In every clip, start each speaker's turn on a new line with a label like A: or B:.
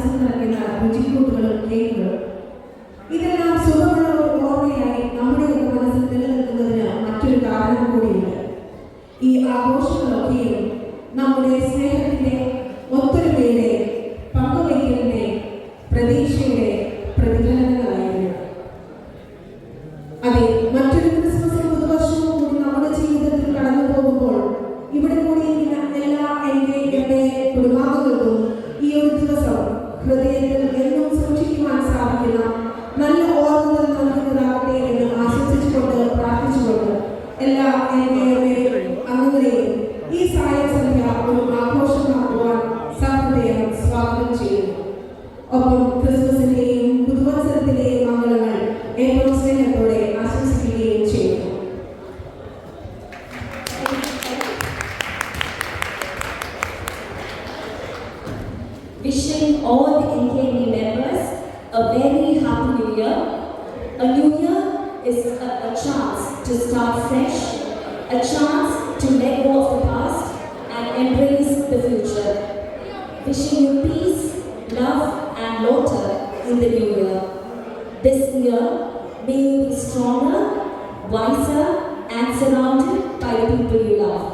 A: മനസ്സിൽ നിറയ്ക്കുന്ന രുചിക്കൂട്ടുകളും കേക്കുകളും ഇതെല്ലാം സുഖമുള്ള ഒരു ഓർമ്മയായി നമ്മുടെയൊക്കെ മനസ്സിൽ നിലനിൽക്കുന്നതിന് മറ്റൊരു കാരണം കൂടിയുണ്ട്. ഈ ആഘോഷങ്ങളൊക്കെയും നമ്മുടെ സ്നേഹത്തിന്റെ, ഒത്തൊരുമയുടെ, പങ്കുവയ്ക്കലിന്റെ, പ്രതീക്ഷയുടെ പ്രതിഫലനങ്ങളായിരുന്നു. അതെ, മറ്റൊരു ക്രിസ്മസും പുതുവർഷവും കൂടി നമ്മുടെ ജീവിതത്തിൽ കടന്നു പോകുമ്പോൾ ഇവിടെ കൂടിയിരിക്കുന്ന എല്ലാ എൻ്റെ കുടുംബാംഗങ്ങൾക്കും ഈ ഒരു ദിവസം ഹൃദയത്തിൽ എന്നും സൂക്ഷിക്കുവാൻ സാധിക്കുന്ന നല്ല ഓർമ്മകൾ നൽകുന്നതാകട്ടെ എന്ന് ആശംസിച്ചുകൊണ്ട് പ്രാർത്ഥിച്ചുകൊണ്ട് എല്ലാ അംഗങ്ങളെയും ഈ സായസന്ധ്യ ഒരു ആഘോഷമാക്കുവാൻ സഹൃദയം സ്വാഗതം ചെയ്യുന്നു. ഒപ്പം ക്രിസ്മസിന്റെയും പുതുവത്സരത്തിന്റെയും മംഗളങ്ങൾ ഏറ്റവും സ്നേഹത്തോടെ ആശംസിക്കുകയും ചെയ്യുന്നു.
B: Wishing all the NKB members a very happy new year. A new year is a chance to start fresh, a chance to let go of the past and embrace the future. Wishing you peace, love and laughter in the new year. This year, may you be stronger, wiser and surrounded by the people you love.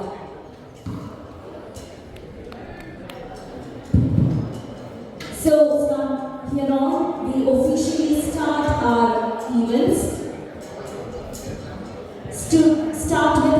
B: So from here on, we officially start our events. To start with